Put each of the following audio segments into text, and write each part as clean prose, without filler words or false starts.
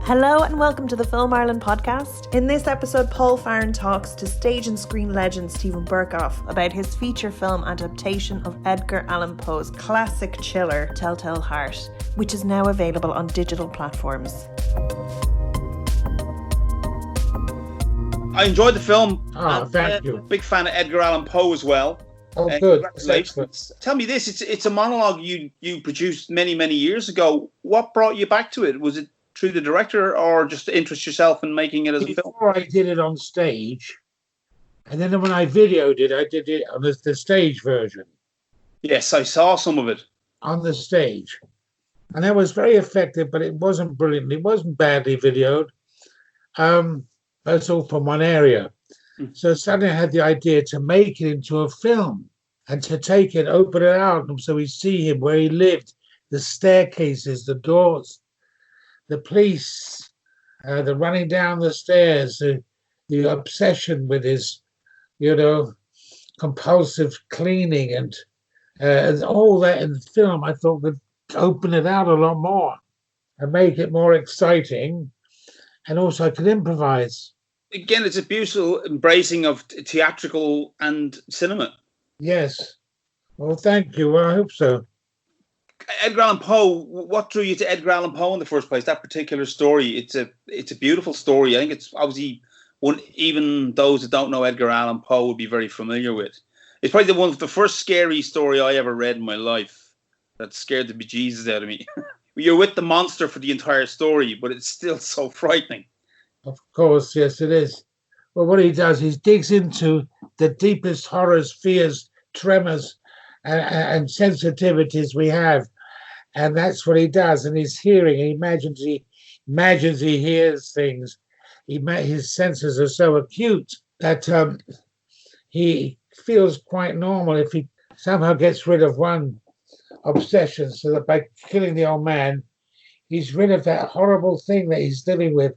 Hello and welcome to the Film Ireland podcast. In this episode, Farren talks to stage and screen legend Steven Berkoff about his feature film adaptation of Edgar Allan Poe's classic chiller, Telltale Heart, which is now available on digital platforms. I enjoyed the film. Thank you. Big fan of Edgar Allan Poe as well. Oh, good. Congratulations. Tell me this, it's a monologue you produced many years ago. What brought you back to it? Was it through the director or just to interest yourself in making it as a film? Before I did it on stage, and then when I videoed it, I did it on the stage version. Yes, I saw some of it. On the stage. And that was very effective, but it wasn't brilliant. It wasn't badly videoed. That's all from one area. So suddenly I had the idea to make it into a film and to take it, open it out, so we see him where he lived, the staircases, the doors, the police, the running down the stairs, the obsession with his, compulsive cleaning and all that in the film. I thought would open it out a lot more and make it more exciting, and also I could improvise. Again, it's a beautiful embracing of theatrical and cinema. Yes. Well, thank you. Well, I hope so. Edgar Allan Poe, what drew you to Edgar Allan Poe in the first place? That particular story, it's a beautiful story. I think it's obviously one even those that don't know Edgar Allan Poe would be very familiar with. It's probably the first scary story I ever read in my life that scared the bejesus out of me. You're with the monster for the entire story, but it's still so frightening. Of course, yes, it is. Well, what he does, he digs into the deepest horrors, fears, tremors, and sensitivities we have. And that's what he does. And he's hearing, he imagines he hears things. His senses are so acute that he feels quite normal if he somehow gets rid of one obsession, so that by killing the old man, he's rid of that horrible thing that he's dealing with.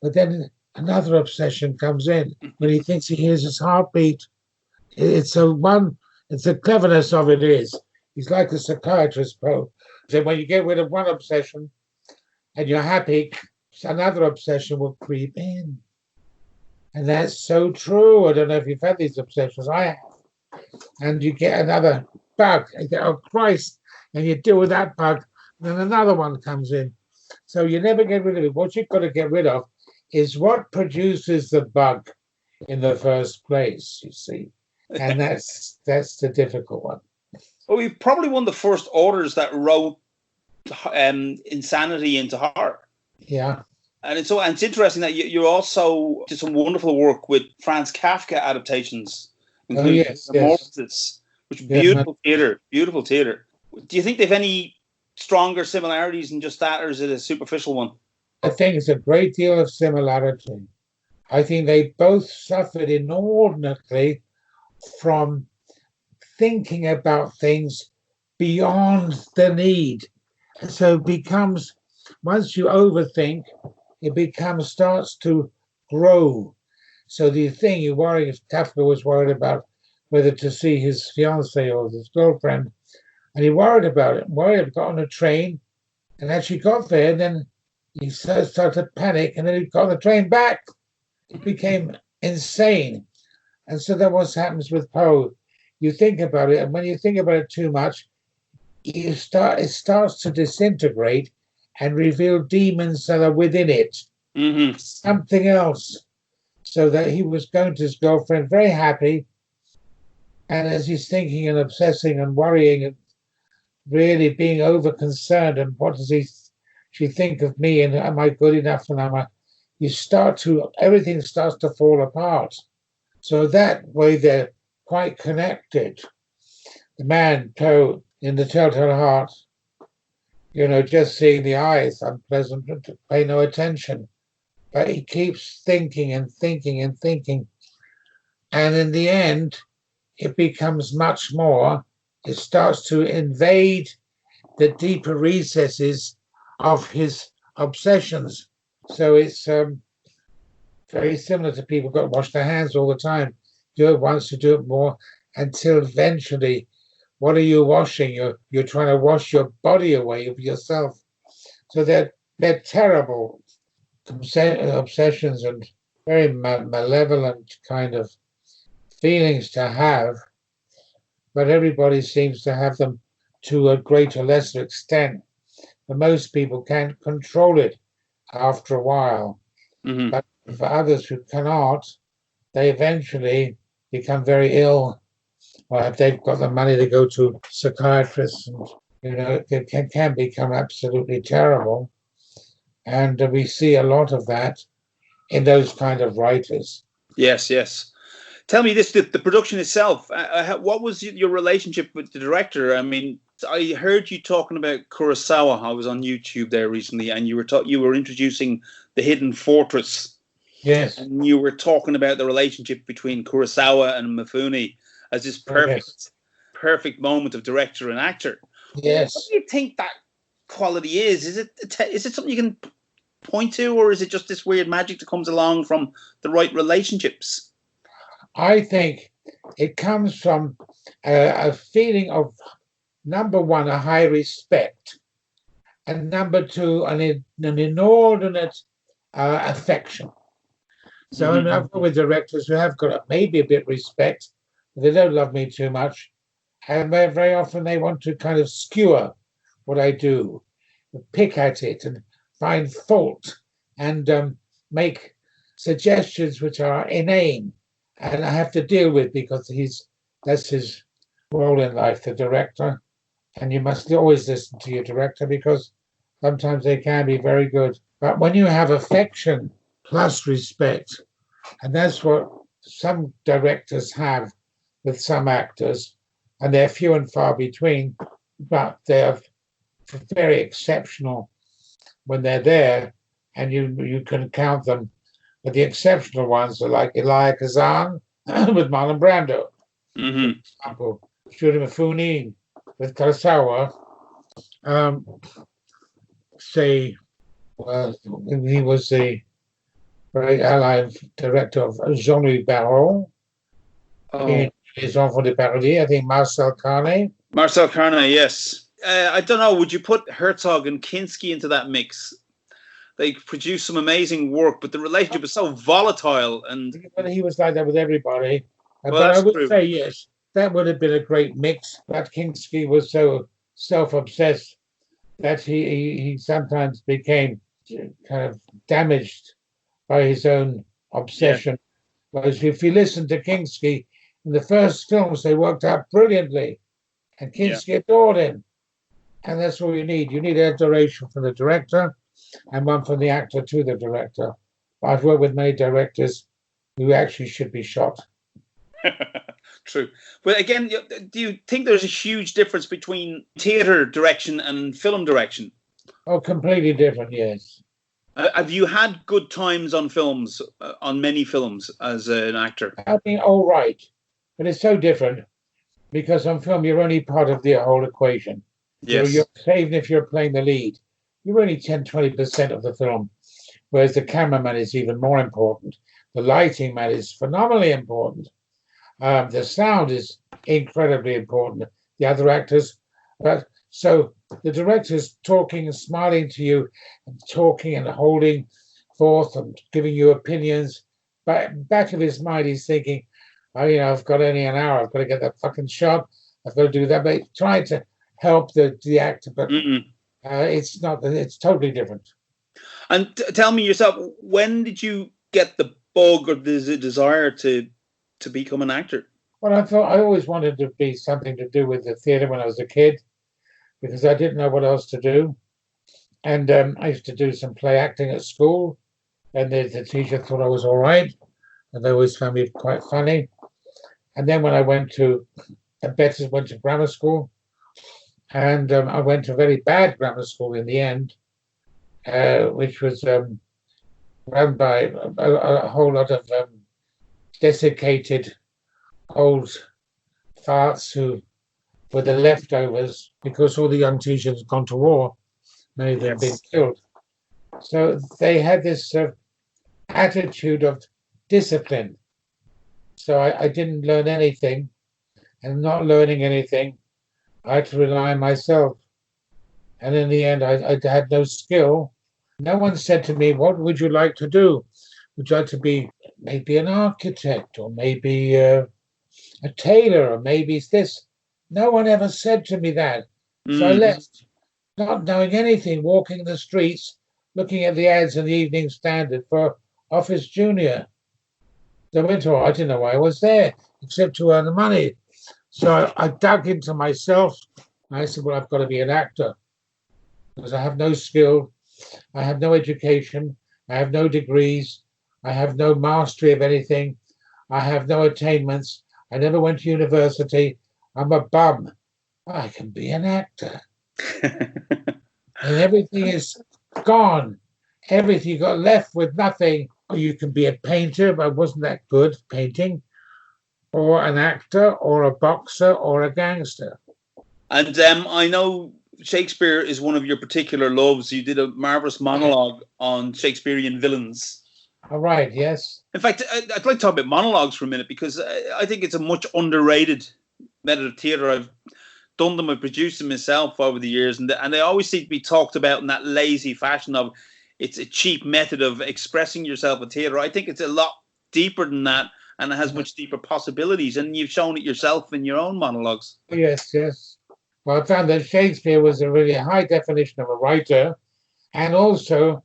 But then another obsession comes in when he thinks he hears his heartbeat. It's the cleverness of it is. He's like a psychiatrist, Poe. So when you get rid of one obsession and you're happy, another obsession will creep in. And that's so true. I don't know if you've had these obsessions. I have. And you get another bug. You go, oh, Christ. And you deal with that bug. And then another one comes in. So you never get rid of it. What you've got to get rid of is what produces the bug in the first place, you see. And that's the difficult one. Well, you're probably one of the first authors that wrote insanity into horror. Yeah. And it's interesting that you also did some wonderful work with Franz Kafka adaptations, including Metamorphosis, which is beautiful theatre. Do you think they've any stronger similarities than just that, or is it a superficial one? I think it's a great deal of similarity. I think they both suffered inordinately from thinking about things beyond the need. So it becomes, once you overthink, it starts to grow. So the thing you worry, if Kafka was worried about whether to see his fiancée or his girlfriend, and he worried about it, got on a train, and actually got there, and then he started to panic, and then he got the train back. It became insane. And so that's what happens with Poe. You think about it, and when you think about it too much, it starts to disintegrate and reveal demons that are within it. Mm-hmm. Something else. So that he was going to his girlfriend very happy, and as he's thinking and obsessing and worrying and really being over concerned, and what does she think of me, and am I good enough, and everything starts to fall apart. So that way they're quite connected. The man, Poe, in the Telltale Heart, just seeing the eyes, unpleasant, to pay no attention. But he keeps thinking and thinking and thinking. And in the end, it becomes much more. It starts to invade the deeper recesses of his obsessions. So it's very similar to people who've got to wash their hands all the time. Do it once, to do it more, until eventually, what are you washing? You're trying to wash your body away of yourself. So they're terrible obsessions and very malevolent kind of feelings to have, but everybody seems to have them to a greater or lesser extent. But most people can't control it after a while. Mm-hmm. But for others who cannot, they eventually become very ill, or if they've got the money to go to psychiatrists, and it can become absolutely terrible. And we see a lot of that in those kind of writers. Yes, yes. Tell me this: the production itself. What was your relationship with the director? I mean, I heard you talking about Kurosawa. I was on YouTube there recently, and you were introducing The Hidden Fortress. Yes. And you were talking about the relationship between Kurosawa and Mifune as this perfect moment of director and actor. Yes. What do you think that quality is? Is it something you can point to, or is it just this weird magic that comes along from the right relationships? I think it comes from a feeling of, number one, a high respect, and number two, an inordinate affection. So I'm not with directors who have got maybe a bit respect, but they don't love me too much, and very often they want to kind of skewer what I do, pick at it, and find fault, and make suggestions which are inane, and I have to deal with, because that's his role in life, the director, and you must always listen to your director, because sometimes they can be very good. But when you have affection plus respect, and that's what some directors have with some actors, and they're few and far between, but they're very exceptional when they're there, and you can count them. But the exceptional ones are like Elia Kazan with Marlon Brando. Mm-hmm. For example, Steven Berkoff with Kurosawa. He was the very allied director of Jean-Louis Barrault. In Les Enfants de Paradis, I think Marcel Carné. Marcel Carné, yes. I don't know, would you put Herzog and Kinski into that mix? They produced some amazing work, but the relationship is so volatile. And he was like that with everybody. Well, but I would say, yes, that would have been a great mix. But Kinski was so self-obsessed that he sometimes became kind of damaged by his own obsession. Yeah. Whereas if you listen to Kinski, in the first films, they worked out brilliantly. And Kinski adored him. And that's all you need. You need adoration from the director and one from the actor to the director. I've worked with many directors who actually should be shot. True. But again, do you think there's a huge difference between theatre direction and film direction? Oh, completely different, yes. Have you had good times on films, on many films, as an actor? I mean, all right. But it's so different because on film, you're only part of the whole equation. Yes. Even if you're playing the lead, you're only 10-20% of the film, whereas the cameraman is even more important. The lighting man is phenomenally important. The sound is incredibly important. The other actors, so the director's talking and smiling to you, and talking and holding forth and giving you opinions. But back of his mind, he's thinking, "Oh, I've got only an hour. I've got to get that fucking shot. I've got to do that." But trying to help the actor, but it's not. It's totally different. And tell me yourself, when did you get the bug or the desire to become an actor? Well, I always wanted to be something to do with the theatre when I was a kid, because I didn't know what else to do. And I used to do some play acting at school, and the teacher thought I was all right, and they always found me quite funny. And then when I went to grammar school, and I went to a very bad grammar school in the end, which was run by a whole lot of desiccated old farts who were the leftovers, because all the young teachers had gone to war, many of them had been killed. So they had this attitude of discipline. So I didn't learn anything, and not learning anything, I had to rely on myself. And in the end, I had no skill, No one said to me, what would you like to do? Would you like to be maybe an architect or maybe a tailor or maybe this? No one ever said to me that. So I left, not knowing anything, walking the streets, looking at the ads in the Evening Standard for office junior. I went, I didn't know why I was there, except to earn the money. So I dug into myself. And I said, well, I've got to be an actor because I have no skill. I have no education. I have no degrees. I have no mastery of anything. I have no attainments. I never went to university. I'm a bum. I can be an actor. And everything is gone. Everything, you got left with nothing. Or you can be a painter, but I wasn't that good painting, or an actor, or a boxer, or a gangster. And I know Shakespeare is one of your particular loves. You did a marvelous monologue on Shakespearean villains. All right, yes. In fact, I'd like to talk about monologues for a minute because I think it's a much underrated method of theatre. I've done them, I've produced them myself over the years, and they always seem to be talked about in that lazy fashion of it's a cheap method of expressing yourself in theatre. I think it's a lot deeper than that, and it has much deeper possibilities, and you've shown it yourself in your own monologues. Yes, yes. Well, I found that Shakespeare was a really high definition of a writer, and also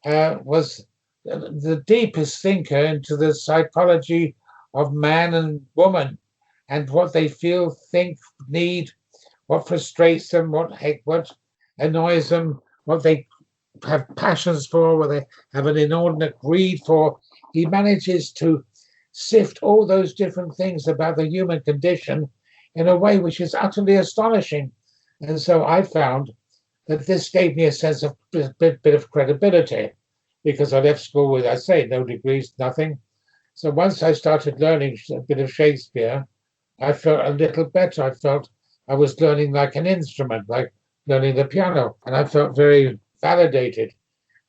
was the deepest thinker into the psychology of man and woman, and what they feel, think, need, what frustrates them, what annoys them, what they have passions for, what they have an inordinate greed for. He manages to sift all those different things about the human condition in a way which is utterly astonishing. And so I found that this gave me a sense of bit of credibility, because I left school with, I say, no degrees, nothing. So once I started learning a bit of Shakespeare, I felt a little better. I felt I was learning like an instrument, like learning the piano, and I felt very validated.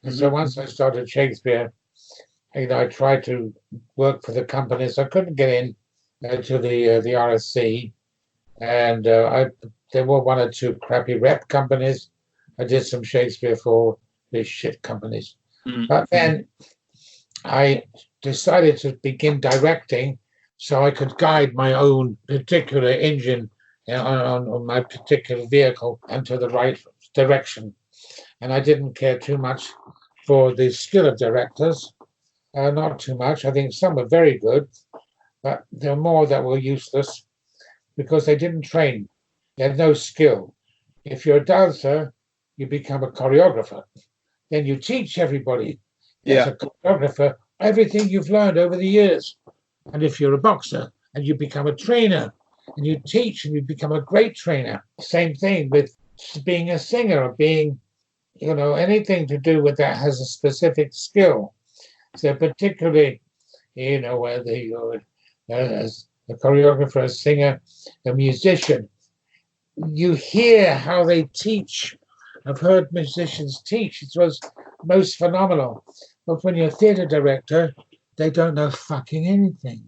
And so once I started Shakespeare, I tried to work for the companies. I couldn't get in to the RSC, and there were one or two crappy rep companies. I did some Shakespeare for these shit companies. But then I decided to begin directing so I could guide my own particular engine on my particular vehicle into the right direction. And I didn't care too much for the skill of directors. Not too much. I think some were very good, but there were more that were useless because they didn't train. They had no skill. If you're a dancer, you become a choreographer. Then you teach everybody as a choreographer everything you've learned over the years. And if you're a boxer and you become a trainer and you teach and you become a great trainer, same thing with being a singer or being, anything to do with that has a specific skill. So particularly, whether you're as a choreographer, a singer, a musician, you hear how they teach. I've heard musicians teach. It was most phenomenal. But when you're a theatre director, they don't know fucking anything.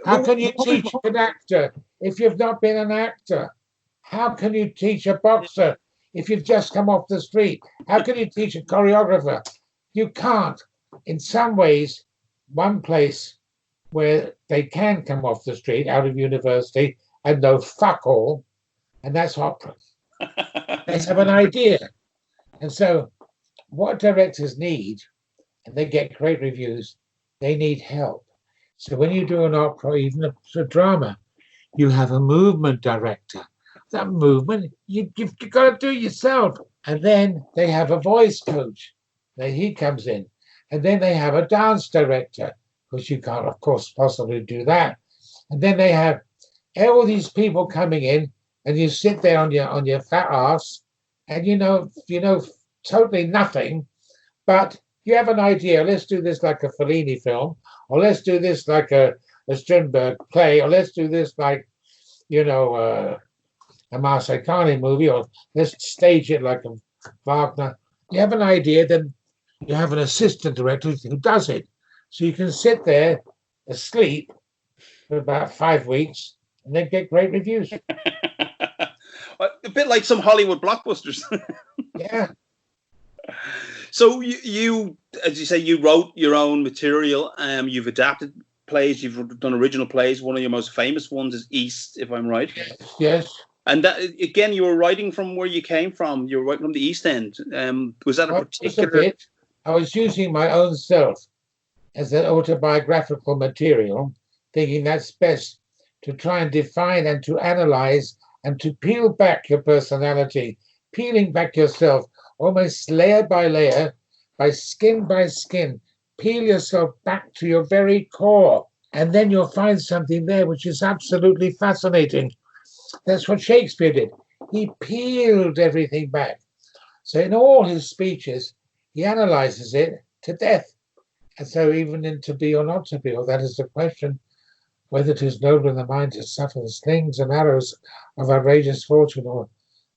How can you teach an actor if you've not been an actor? How can you teach a boxer if you've just come off the street? How can you teach a choreographer? You can't. In some ways, one place where they can come off the street out of university and know fuck all, and that's opera. They have an idea. And so what directors need, and they get great reviews, they need help. So when you do an opera, even a drama, you have a movement director. That movement, you've got to do yourself. And then they have a voice coach. Then he comes in. And then they have a dance director, because you can't, of course, possibly do that. And then they have all these people coming in, and you sit there on your fat ass, and you know totally nothing, but you have an idea. Let's do this like a Fellini film, or let's do this like a Strindberg play, or let's do this like, a Marsicani movie, or let's stage it like a Wagner. You have an idea, then you have an assistant director who does it. So you can sit there asleep for about 5 weeks and then get great reviews. A bit like some Hollywood blockbusters. Yeah. So you, as you say, you wrote your own material. You've adapted plays. You've done original plays. One of your most famous ones is East, if I'm right. Yes. And that, again, you were writing from where you came from. You were writing from the East End. Was that a particular? I was using my own self as an autobiographical material, thinking that's best to try and define and to analyze and to peel back your personality, peeling back yourself almost layer by layer, by skin, peel yourself back to your very core. And then you'll find something there which is absolutely fascinating. That's what Shakespeare did. He peeled everything back. So in all his speeches, he analyzes it to death. And so even in To Be or Not to Be, or that is the question, whether 'tis noble in the mind to suffer the slings and arrows of outrageous fortune, or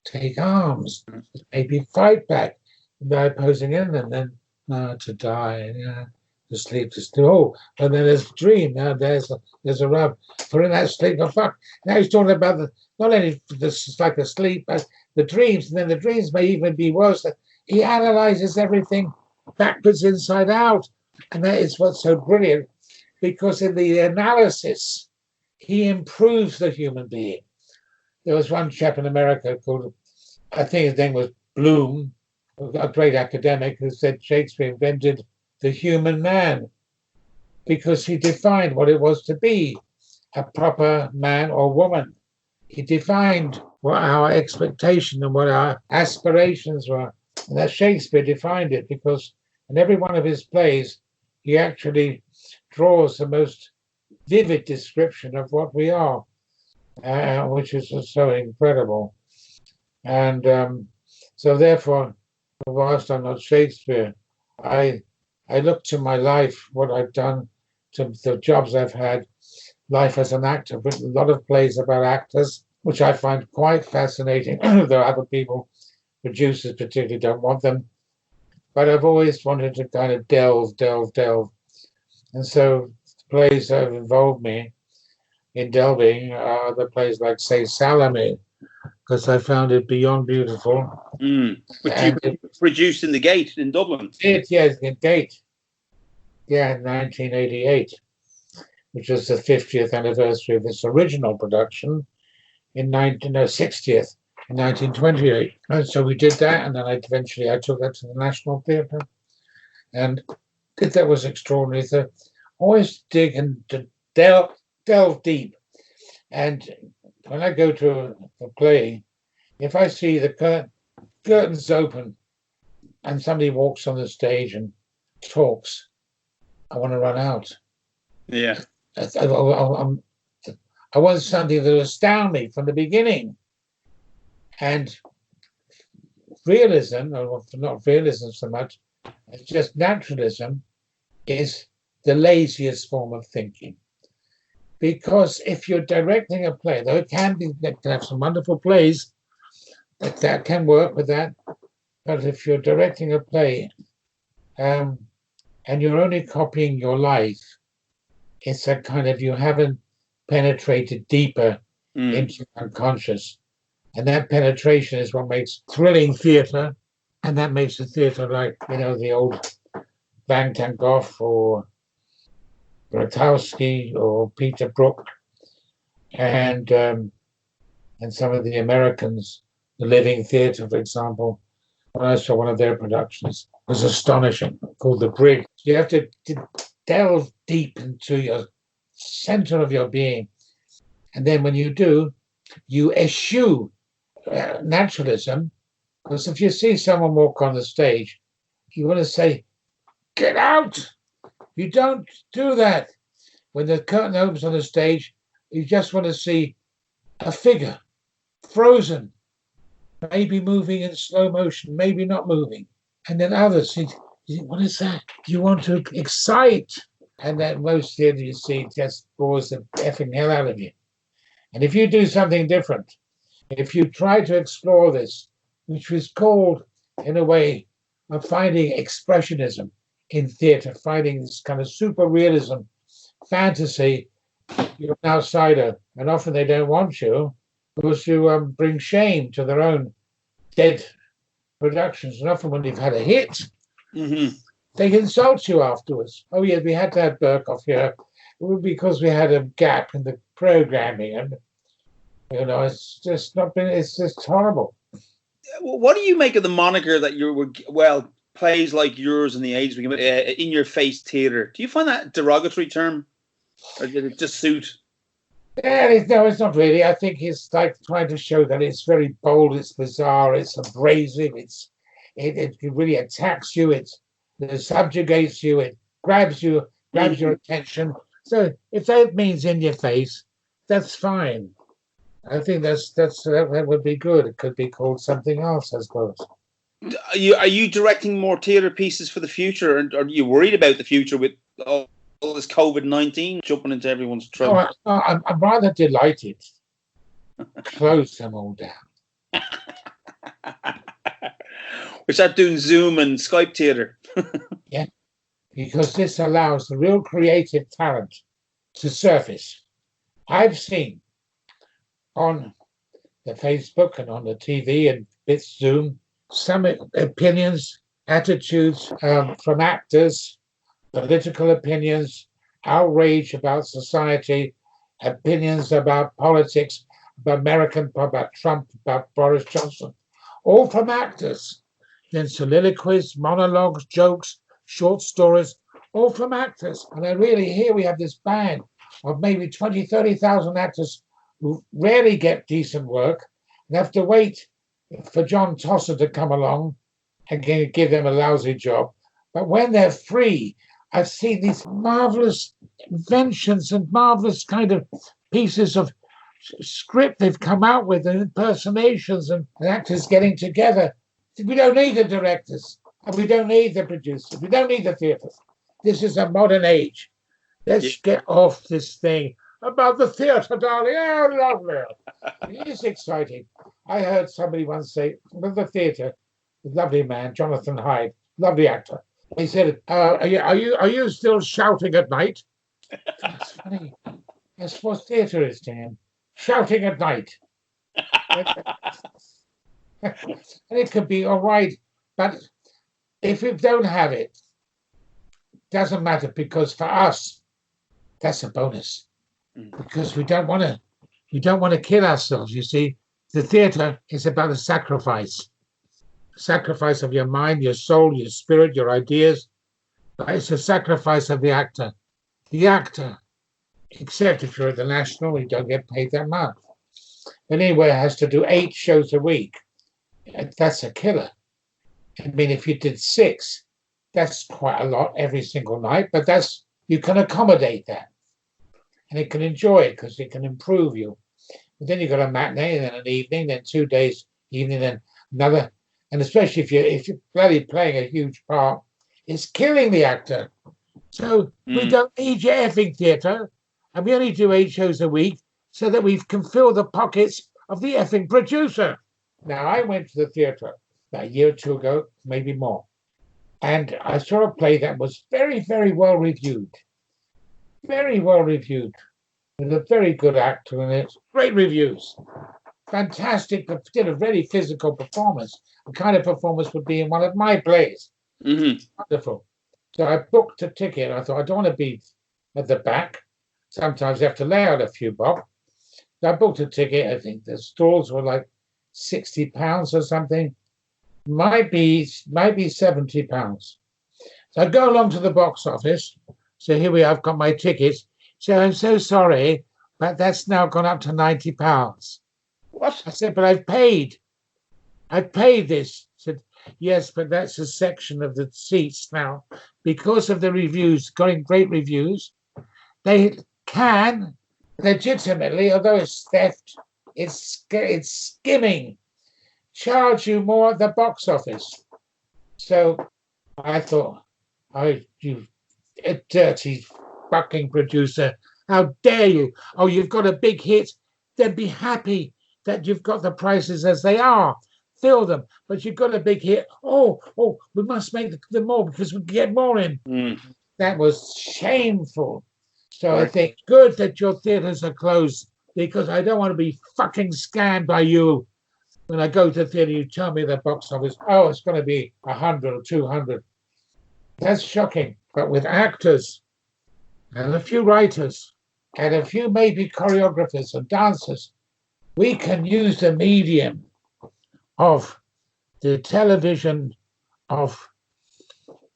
take arms, maybe fight back by opposing in them, then to die, to sleep, to sleep. Oh, and then there's a dream. Now there's a rub. For in that sleep, oh fuck. Now he's talking about not only this like a sleep, but the dreams, and then the dreams may even be worse. He analyzes everything backwards, inside out. And that is what's so brilliant, because in the analysis, he improves the human being. There was one chap in America called, I think his name was Bloom, a great academic, who said Shakespeare invented the human man because he defined what it was to be a proper man or woman. He defined what our expectation and what our aspirations were. And that Shakespeare defined it, because in every one of his plays, he actually draws the most vivid description of what we are, which is so incredible. And so therefore, whilst I'm not Shakespeare, I look to my life, what I've done, to the jobs I've had, life as an actor. I've written a lot of plays about actors, which I find quite fascinating, though other people, producers particularly, don't want them. But I've always wanted to kind of delve. And so plays that have involved me in delving are the plays like, say, Salome, because I found it beyond beautiful. Which you produced in the Gate in Dublin. Yes, in Gate. Yeah, in 1988, which was the 50th anniversary of its original production in 60th. In 1928. And so we did that, and then I took that to the National Theatre, and that was extraordinary. So always dig and delve deep. And when I go to a play, if I see the curtains open and somebody walks on the stage and talks, I want to run out. Yeah. I want something that will astound me from the beginning. And realism, or not realism so much, it's just naturalism, is the laziest form of thinking. Because if you're directing a play, though it can have some wonderful plays that can work with that, but if you're directing a play and you're only copying your life, it's a kind of, you haven't penetrated deeper into unconscious. And that penetration is what makes thrilling theatre, and that makes the theatre like, the old Van Gogh or Grotowski or Peter Brook, and some of the Americans, the Living Theatre, for example. When I saw one of their productions, it was astonishing, called The Brig. You have to delve deep into your center of your being, and then when you do, you eschew naturalism, because if you see someone walk on the stage, you want to say, "Get out!" You don't do that. When the curtain opens on the stage, you just want to see a figure, frozen, maybe moving in slow motion, maybe not moving, and then others think, "What is that?" You want to excite, and that most theatre you see just bores the effing hell out of you. And if you do something different, if you try to explore this, which was called, in a way, of finding expressionism in theatre, finding this kind of super realism, fantasy, you're an outsider, and often they don't want you because you bring shame to their own dead productions. And often when you've had a hit, Mm-hmm. They insult you afterwards. Oh, yeah, we had to have Berkoff here because we had a gap in the programming. And, it's just not been, it's just horrible. What do you make of the moniker that you were, plays like yours in the 80s, in your face theatre? Do you find that a derogatory term? Or did it just suit? Yeah, no, it's not really. I think it's like trying to show that it's very bold, it's bizarre, it's abrasive, it really attacks you, it subjugates you, it grabs your attention. So if that means in your face, that's fine. I think that would be good. It could be called something else, I suppose. Are you directing more theatre pieces for the future, and are you worried about the future with all this COVID-19 jumping into everyone's throat? I'm rather delighted. Close them all down. We start doing Zoom and Skype theatre. Yeah, because this allows the real creative talent to surface. I've seen on the Facebook and on the TV and bits Zoom some opinions, attitudes from actors, political opinions, outrage about society, opinions about politics, about Trump, about Boris Johnson, all from actors. Then soliloquies, monologues, jokes, short stories, all from actors. And here we have this band of maybe 20, 30,000 actors who rarely get decent work and have to wait for John Tosser to come along and give them a lousy job. But when they're free, I've seen these marvelous inventions and marvelous kind of pieces of script they've come out with, and impersonations and actors getting together. We don't need the directors, and we don't need the producers. We don't need the theatre. This is a modern age. Let's get off this thing about the theatre, darling. Oh, lovely. It is exciting. I heard somebody once say, with the theatre, a lovely man, Jonathan Hyde, lovely actor. He said, are you still shouting at night? That's funny. That's what theatre is to him. Shouting at night. And it could be all right, but if we don't have it, doesn't matter, because for us, that's a bonus. Because we don't want to kill ourselves. You see, the theatre is about a sacrifice of your mind, your soul, your spirit, your ideas. But it's a sacrifice of the actor. The actor, except if you're at the National, you don't get paid that much. But anyway, has to do 8 shows a week. That's a killer. I mean, if you did 6, that's quite a lot every single night, but you can accommodate that. And it can enjoy it because it can improve you. But then you've got a matinee, and then an evening, then 2 days, evening, then another. And especially if you're bloody playing a huge part, it's killing the actor. So we don't need your effing theatre, and we only do 8 shows a week so that we can fill the pockets of the effing producer. Now, I went to the theatre about a year or 2 ago, maybe more, and I saw a play that was very, very well reviewed. Very well reviewed, with a very good actor in it. Great reviews. Fantastic, but did a very physical performance. The kind of performance would be in one of my plays. Mm-hmm. Wonderful. So I booked a ticket. I thought, I don't want to be at the back. Sometimes you have to lay out a few bob. So I booked a ticket. I think the stalls were like £60 or something. Might be £70. So I go along to the box office. So here we are, I've got my tickets. So I'm so sorry, but that's now gone up to £90. What? I said, but I've paid this. I said, yes, but that's a section of the seats now. Because of the reviews, getting great reviews, they can legitimately, although it's theft, it's skimming, charge you more at the box office. So I thought, you a dirty fucking producer, how dare you? Oh, you've got a big hit, then be happy that you've got the prices as they are. Fill them, but you've got a big hit. Oh, we must make them more because we can get more in. That was shameful. So I think good that your theatres are closed, because I don't want to be fucking scammed by you. When I go to the theatre, you tell me the box office, it's going to be 100 or 200. That's shocking. But with actors and a few writers and a few maybe choreographers and dancers, we can use the medium of the television, of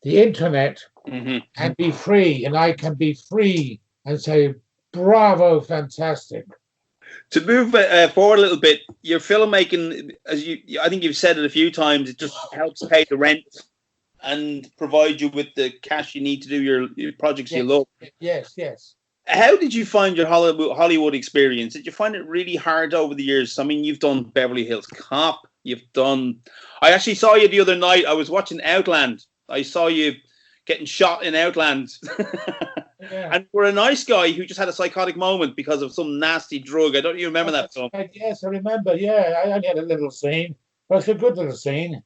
the internet, and be free. And I can be free and say, bravo, fantastic. To move forward a little bit, your filmmaking, I think you've said it a few times, it just helps pay the rent and provide you with the cash you need to do your projects you love. Yes. How did you find your Hollywood experience? Did you find it really hard over the years? I mean, you've done Beverly Hills Cop. I actually saw you the other night. I was watching Outland. I saw you getting shot in Outland. Yeah. And we're a nice guy who just had a psychotic moment because of some nasty drug. I don't even remember that film. Yes, I remember. Yeah, I only had a little scene. But it's a good little scene.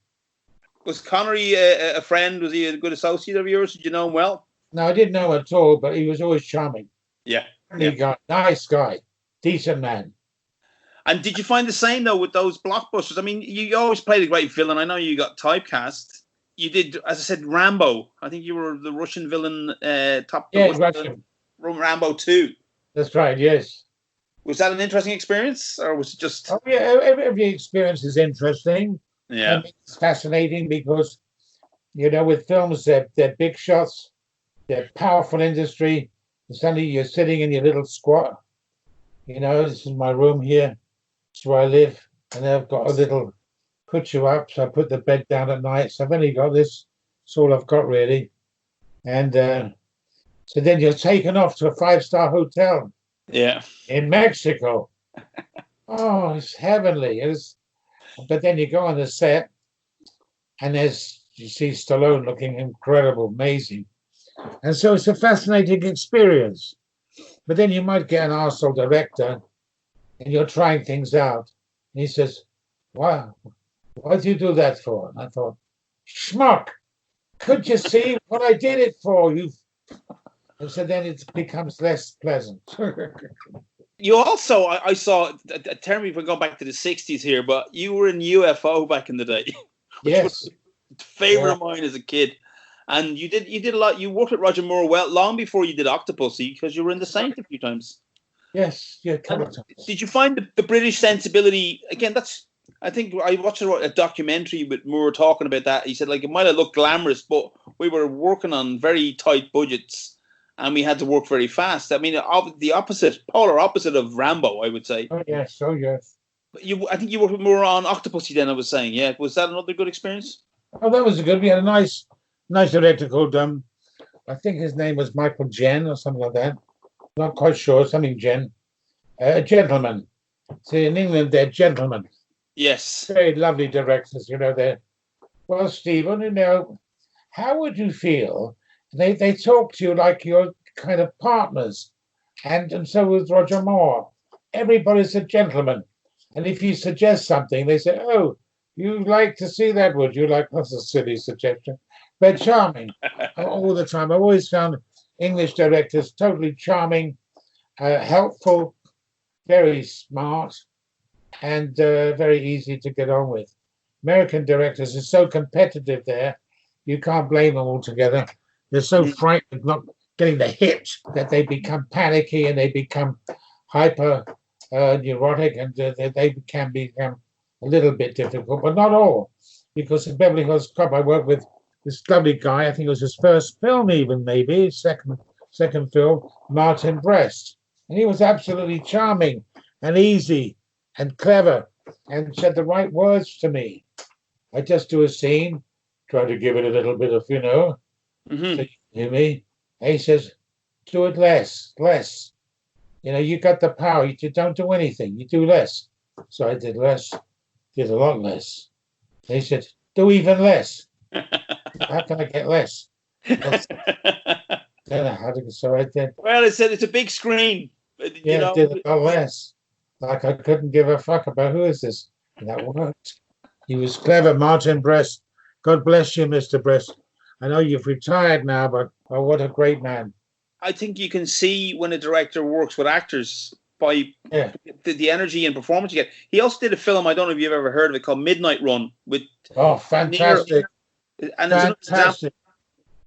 Was Connery a friend? Was he a good associate of yours? Did you know him well? No, I didn't know at all, but he was always charming. Yeah. Nice guy. Decent man. And did you find the same, though, with those blockbusters? I mean, you always played a great villain. I know you got typecast. You did, as I said, Rambo. I think you were the Russian villain, Russian. Rambo 2. That's right, yes. Was that an interesting experience, or was it just... Oh, yeah, every experience is interesting. Yeah. It's fascinating because, with films, they're big shots, they're powerful industry. Suddenly you're sitting in your little squat. This is my room here. It's where I live. And I've got a little... put you up, so I put the bed down at night. So I've only got this. It's all I've got, really. And so then you're taken off to a 5-star hotel. Yeah. In Mexico. Oh, it's heavenly. But then you go on the set, and you see Stallone looking incredible, amazing. And so it's a fascinating experience. But then you might get an arsehole director, and you're trying things out. And he says, wow, what do you do that for? And I thought, schmuck, could you see what I did it for? And so then it becomes less pleasant. You also, I saw, tell me if we're going back to the 60s here, but you were in UFO back in the day. Yes. Was a favorite of mine as a kid. And you did a lot. You worked with Roger Moore long before you did Octopussy, because you were in The Saint a few times. Yes, yeah, couple of times. Did you find the British sensibility, again, I think I watched a documentary with Moore talking about that. He said, it might have looked glamorous, but we were working on very tight budgets and we had to work very fast. I mean, the polar opposite of Rambo, I would say. Oh, yes. I think you worked with Moore on Octopussy then, I was saying. Yeah. Was that another good experience? Oh, that was good. We had a nice director called, I think his name was Michael Jen or something like that. Not quite sure, something Jen. A gentleman. See, in England, they're gentlemen. Yes. Very lovely directors, they're, well, Stephen, how would you feel? They talk to you like you're kind of partners. And so with Roger Moore, everybody's a gentleman. And if you suggest something, they say, oh, you'd like to see that, would you? That's a silly suggestion. They're charming all the time. I've always found English directors totally charming, helpful, very smart, and very easy to get on with. American directors are so competitive there, you can't blame them altogether. They're so frightened of not getting the hit that they become panicky and they become hyper neurotic, and they can become a little bit difficult, but not all. Because in Beverly Hills Cop, I worked with this lovely guy. I think it was his first film, even maybe second film, Martin Brest, and he was absolutely charming and easy and clever and said the right words to me. I just do a scene, try to give it a little bit of, so you hear me. And he says, do it less. You got the power. You don't do anything. You do less. So I did less, did a lot less. And he said, do even less. How can I get less? So I did. Well, it's a big screen. I did a lot less. Like I couldn't give a fuck about who is this. And that worked. He was clever, Martin Brest. God bless you, Mr. Brest. I know you've retired now, but oh, what a great man. I think you can see when a director works with actors by the energy and performance you get. He also did a film, I don't know if you've ever heard of it, called Midnight Run with fantastic. And fantastic.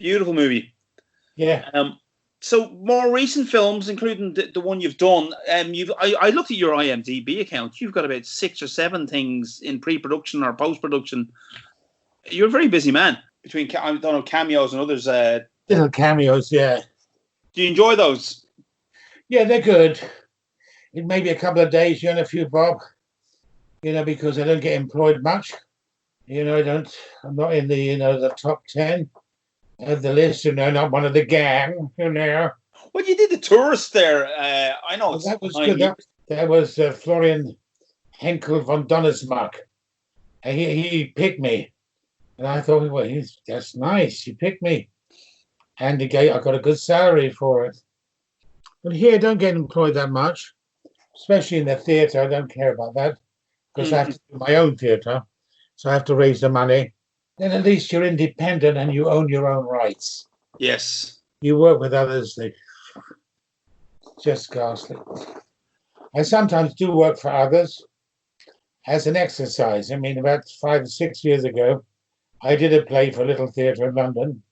Beautiful movie. Yeah. So more recent films, including the one you've done, I looked at your IMDb account. You've got about 6 or 7 things in pre-production or post-production. You're a very busy man. Between I don't know, cameos and others. Little cameos, yeah. Do you enjoy those? Yeah, they're good. It may be a couple of days, you earn a few bob, because I don't get employed much. I'm not in the, the top 10 of the list, not one of the gang, Well, you did The Tourist there. I know. That was good. That was Florian Henkel von Donnersmarck. And he picked me. And I thought, well, that's nice. He picked me. And I got a good salary for it. But here, I don't get employed that much, especially in the theatre. I don't care about that because I have to do my own theatre. So I have to raise the money. Then at least you're independent and you own your own rights. Yes. You work with others. Just ghastly. I sometimes do work for others as an exercise. I mean, about 5 or 6 years ago, I did a play for a little theatre in London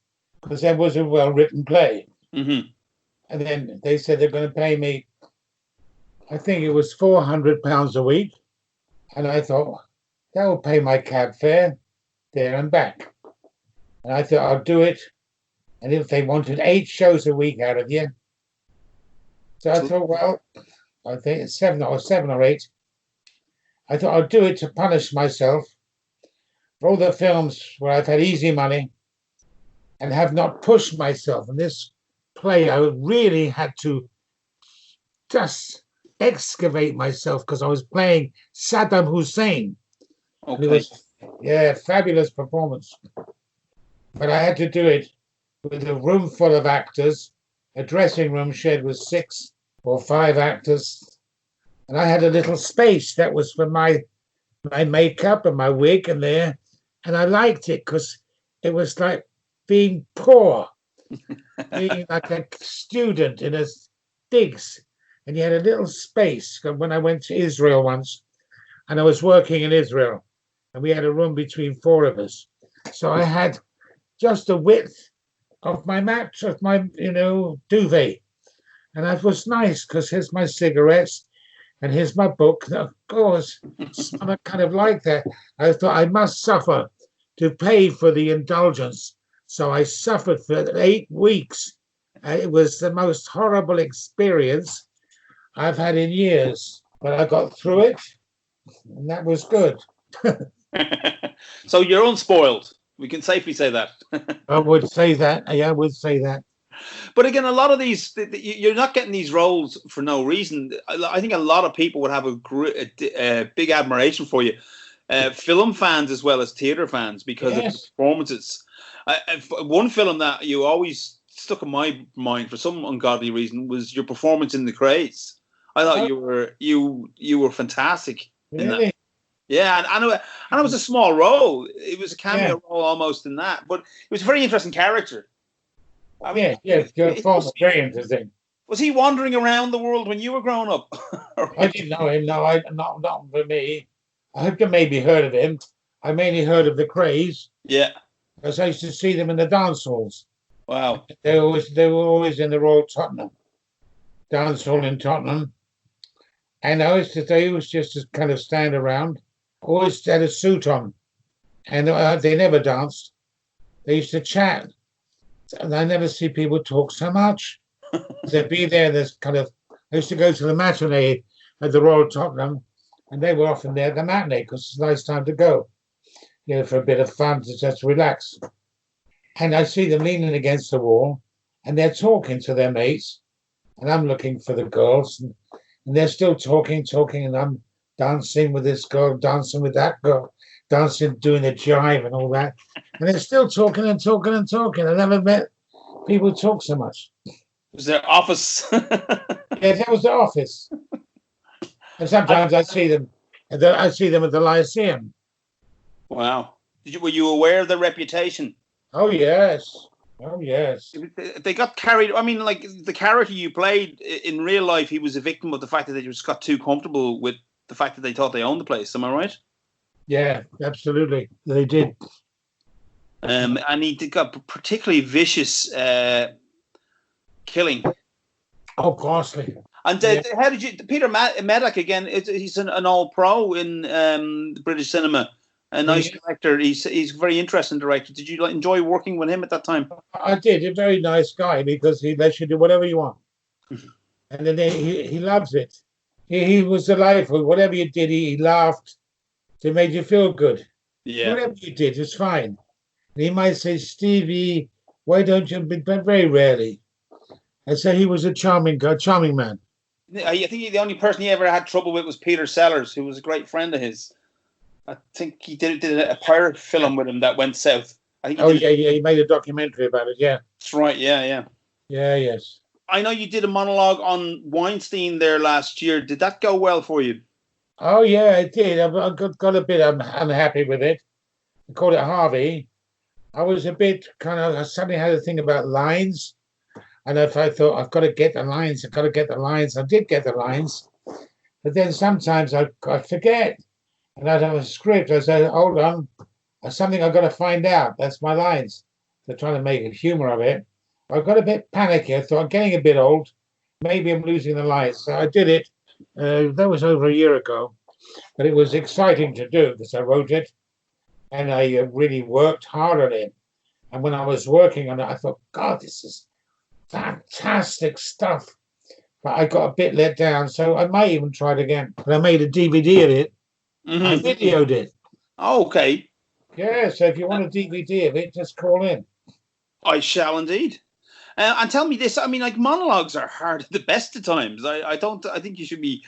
because there was a well-written play. Mm-hmm. And then they said they're going to pay me, I think it was £400 a week. And I thought, that will pay my cab fare there and back. And I thought, I'll do it. And if they wanted 8 shows a week out of you. So I thought, well, I think it's 7 or 8. I thought I'll do it to punish myself for all the films where I've had easy money and have not pushed myself. And this play, I really had to just excavate myself because I was playing Saddam Hussein. Okay. It was, fabulous performance. But I had to do it with a room full of actors, a dressing room shared with 6 or 5 actors. And I had a little space that was for my makeup and my wig and there. And I liked it because it was like being poor, being like a student in a digs. And you had a little space. When I went to Israel once, and I was working in Israel, and we had a room between 4 of us. So I had just the width of my mattress, of my, duvet. And that was nice because here's my cigarettes and here's my book. Of course, I kind of like that. I thought I must suffer to pay for the indulgence. So I suffered for 8 weeks. It was the most horrible experience I've had in years, but I got through it, and that was good. So you're unspoiled. We can safely say that. I would say that. Yeah, I would say that. But again, a lot of these, you're not getting these roles for no reason. I think a lot of people would have a big admiration for you, film fans as well as theatre fans, because of the performances. One film that you always stuck in my mind for some ungodly reason was your performance in The Craze. I thought you were fantastic in that. Yeah, and it was a small role. It was a cameo role almost in that, but it was a very interesting character. I mean, very interesting. Was he wandering around the world when you were growing up? I didn't know him. No, not for me. I hope you maybe heard of him. I mainly heard of The Craze. Yeah, because I used to see them in the dance halls. Wow. They were always in the Royal Tottenham dance hall in Tottenham, and they was just to kind of stand around. Always had a suit on, and they never danced. They used to chat, and I never see people talk so much. They'd be there. I used to go to the matinee at the Royal Tottenham, and they were often there at the matinee because it's a nice time to go, for a bit of fun to just relax. And I see them leaning against the wall, and they're talking to their mates, and I'm looking for the girls, and they're still talking, and I'm dancing with this girl, dancing with that girl, dancing, doing a jive and all that. And they're still talking and talking and talking. I never met people talk so much. It was their office. Yes, that was the office. And sometimes I see them at the Lyceum. Wow. Were you aware of their reputation? Oh, yes. They got carried. I mean, like the character you played in real life, he was a victim of the fact that they just got too comfortable with the fact that they thought they owned the place. Am I right? Yeah, absolutely. They did. And he got particularly vicious killing. Oh, costly. And how did you, Peter Medak again? He's an all-pro in the British cinema. A nice director. He's a very interesting director. Did you enjoy working with him at that time? I did. A very nice guy because he lets you do whatever you want, and then he loves it. He was delightful. Whatever you did, he laughed. It made you feel good. Yeah. Whatever you did, it's fine. And he might say, Stevie, why don't you? But very rarely. And so he was a charming man. I think the only person he ever had trouble with was Peter Sellers, who was a great friend of his. I think he did a pirate film with him that went south. I think he made a documentary about it. Yeah, that's right. Yeah. Yes. I know you did a monologue on Weinstein there last year. Did that go well for you? Oh yeah, it did. I got a bit unhappy with it. I called it Harvey. I was a bit I suddenly had a thing about lines, and if I thought I've got to get the lines, I did get the lines, but then sometimes I forget. And I'd have a script. I said, hold on, there's something I've got to find out. That's my lines. They're trying to make a humor of it. I got a bit panicky. I thought, I'm getting a bit old. Maybe I'm losing the lines. So I did it. That was over a year ago. But it was exciting to do because I wrote it. And I really worked hard on it. And when I was working on it, I thought, God, this is fantastic stuff. But I got a bit let down. So I might even try it again. But I made a DVD of it. Mm-hmm. I videoed it. Oh, okay. Yeah, so if you want a DVD of it, just call in. I shall indeed. And tell me this, I mean, like, monologues are hard at the best of times. I think you should be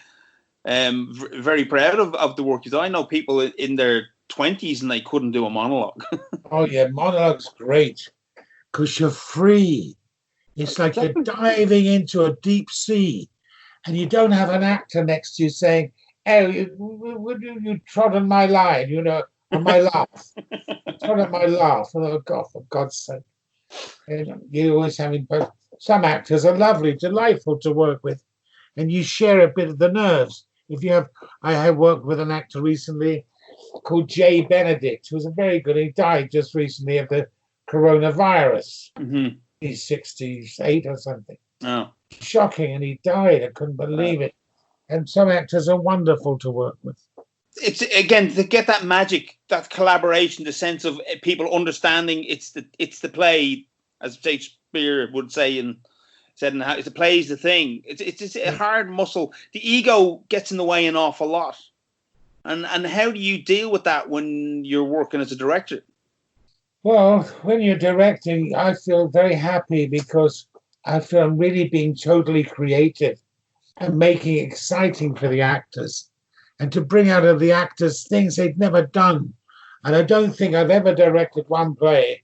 very proud of the work you do. I know people in their 20s and they couldn't do a monologue. Oh, yeah, monologue's great because you're free. It's like you're diving into a deep sea and you don't have an actor next to you saying, oh, you trod on my line, on my laugh. Trod on my laugh. Oh, God, for God's sake. You're always having, but some actors are lovely, delightful to work with, and you share a bit of the nerves. I have worked with an actor recently called Jay Benedict, who was a very good, he died just recently of the coronavirus. Mm-hmm. He's 68 or something. Oh. Shocking, and he died. I couldn't believe it. And some actors are wonderful to work with. It's, again, to get that magic, that collaboration, the sense of people understanding it's the play, as Shakespeare would say, and said in how the play is the thing. It's a hard muscle. The ego gets in the way an awful lot. And how do you deal with that when you're working as a director? Well, when you're directing, I feel very happy because I feel I'm really being totally creative and making it exciting for the actors and to bring out of the actors things they've never done. And I don't think I've ever directed one play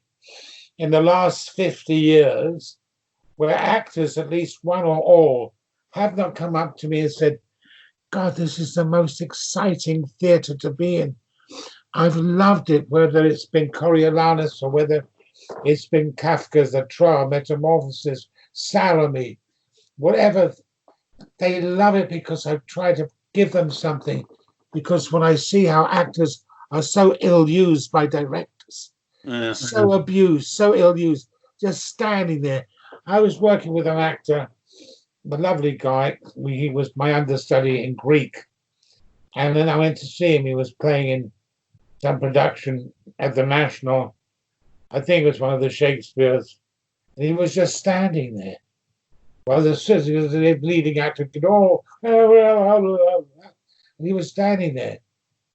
in the last 50 years where actors, at least one or all, have not come up to me and said, God, this is the most exciting theatre to be in. I've loved it, whether it's been Coriolanus or whether it's been Kafka's The Trial, Metamorphosis, Salome, whatever. They love it because I've tried to give them something. Because when I see how actors are so ill-used by directors, so abused, so ill-used, just standing there. I was working with an actor, a lovely guy. He was my understudy in Greek. And then I went to see him. He was playing in some production at the National. I think it was one of the Shakespeare's. And he was just standing there. While the leading actor could and he was standing there.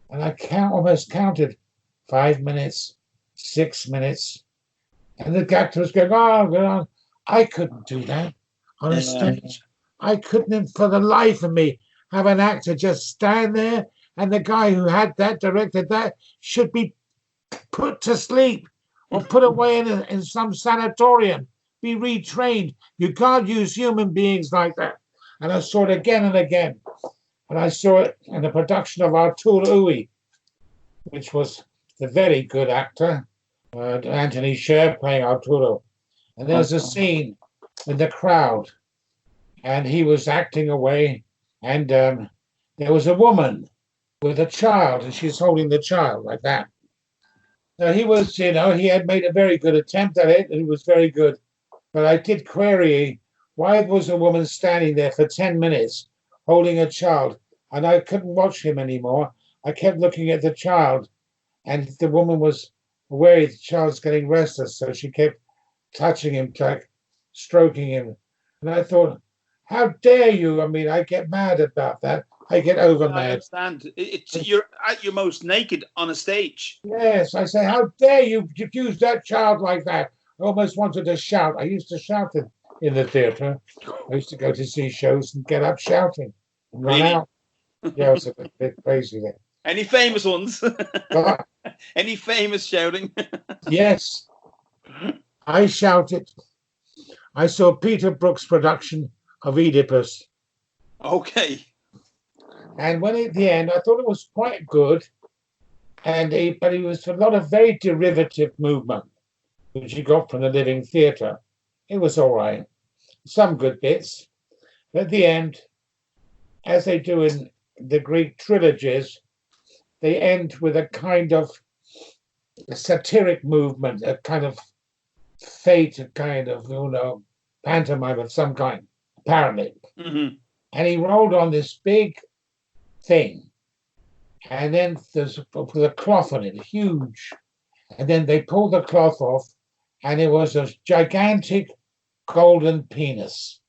And I almost counted 5 minutes, 6 minutes. And the actor was going on. I couldn't do that on a stage. I couldn't, for the life of me, have an actor just stand there and the guy who had that, directed that, should be put to sleep or put away in some sanatorium, be retrained. You can't use human beings like that. And I saw it again and again. And I saw it in the production of Artur Uy, which was the very good actor, Anthony Sher playing Arturo. And there was a scene in the crowd, and he was acting away, and there was a woman with a child, and she's holding the child like that. No, he was, he had made a very good attempt at it, and it was very good. But I did query, why was a woman standing there for 10 minutes holding a child? And I couldn't watch him anymore. I kept looking at the child, and the woman was worried the child's getting restless, so she kept touching him, like stroking him. And I thought, how dare you? I mean, I get mad about that. I get over mad. I understand. You're at your most naked on a stage. Yes, I say, how dare you use that child like that? I almost wanted to shout. I used to shout in the theatre. I used to go to see shows and get up shouting and run out. Yeah, I was a bit crazy there. Any famous ones? Any famous shouting? Yes. I shouted. I saw Peter Brook's production of Oedipus. Okay. And when at the end, I thought it was quite good. But it was a lot of very derivative movement, which you got from the living theatre. It was all right. Some good bits. At the end, as they do in the Greek trilogies, they end with a kind of satiric movement, a kind of fate, a kind of, pantomime of some kind, apparently. Mm-hmm. And he rolled on this big thing. And then there's a cloth on it, huge. And then they pulled the cloth off, and it was a gigantic golden penis.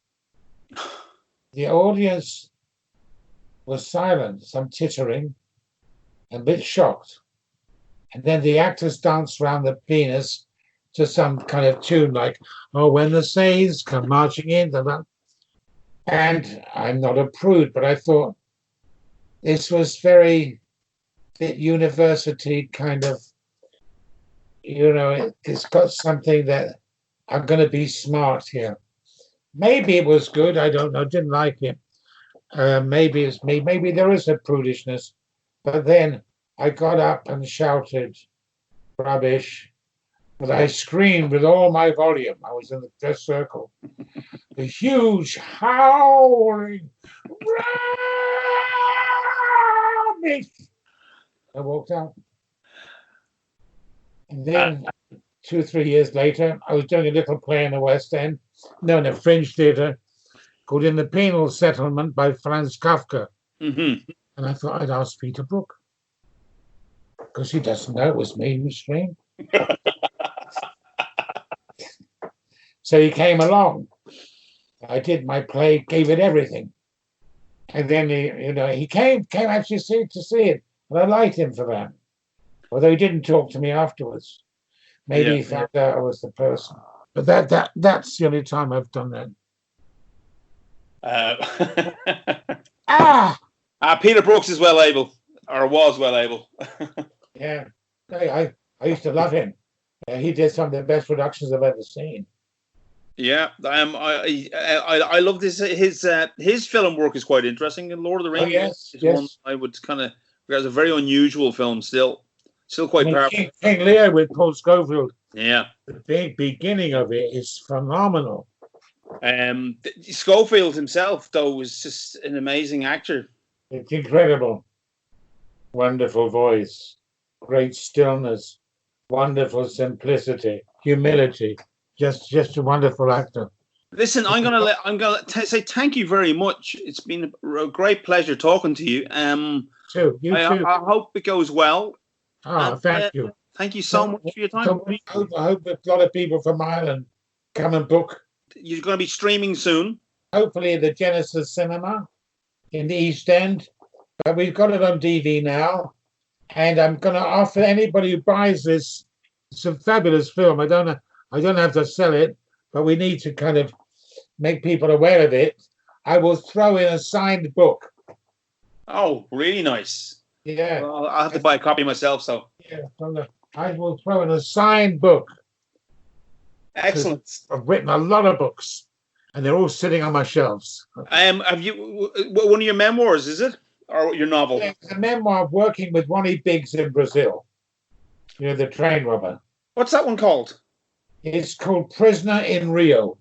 The audience was silent, some tittering, a bit shocked. And then the actors danced around the penis to some kind of tune like, oh, when the saints come marching in. And I'm not a prude, but I thought this was very university kind of, it's got something that I'm going to be smart here. Maybe it was good. I don't know. Didn't like it. Maybe it's me. Maybe there is a prudishness. But then I got up and shouted rubbish. But I screamed with all my volume. I was in the dress circle. A huge howling rubbish. I walked out. And then 2 or 3 years later, I was doing a little play in the West End, in a fringe theatre, called In the Penal Settlement by Franz Kafka. Mm-hmm. And I thought I'd ask Peter Brook, because he doesn't know it was me who screamed. So he came along. I did my play, gave it everything. And then he came actually to see it. And I liked him for that. Although he didn't talk to me afterwards. Maybe he found out I was the person. But that's the only time I've done that. Peter Brooks is well able, or was well able. Yeah. I used to love him. He did some of the best productions I've ever seen. Yeah, I love this. His film work is quite interesting. And Lord of the Rings is one I would kind of regard as a very unusual film. Still quite powerful. King Lear with Paul Scofield. Yeah, the big beginning of it is phenomenal. Scofield himself, though, was just an amazing actor. It's incredible. Wonderful voice, great stillness, wonderful simplicity, humility. Just a wonderful actor. Listen, I'm gonna say thank you very much. It's been a great pleasure talking to you. Too. You too. I hope it goes well. Thank you. Thank you so much for your time. I hope a lot of people from Ireland come and book. You're going to be streaming soon. Hopefully the Genesis Cinema in the East End. But we've got it on DV now. And I'm going to offer anybody who buys this, it's a fabulous film. I don't have to sell it, but we need to kind of make people aware of it. I will throw in a signed book. Oh, really nice. Yeah. Well, I'll have to buy a copy myself, so. Yeah, I will throw in a signed book. Excellent. I've written a lot of books, and they're all sitting on my shelves. Have you one of your memoirs? Is it, or your novel? Yeah, it's a memoir of working with Ronnie Biggs in Brazil. The train robber. What's that one called? It's called Prisoner in Rio.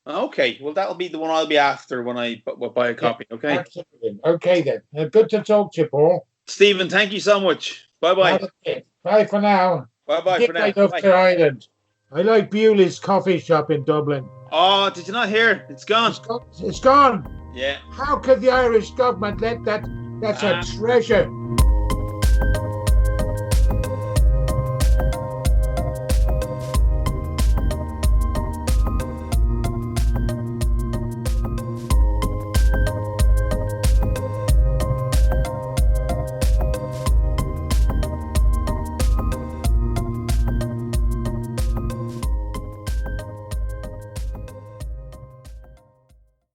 Okay, well that'll be the one I'll be after when I buy a copy. Okay. Absolutely. Okay then. Good to talk to you, Paul. Stephen, thank you so much. Bye bye. Bye for now. Bye bye for now. I love the island. I like Bewley's coffee shop in Dublin. Oh, did you not hear? It's gone. It's gone. Yeah. How could the Irish government let that? That's a treasure.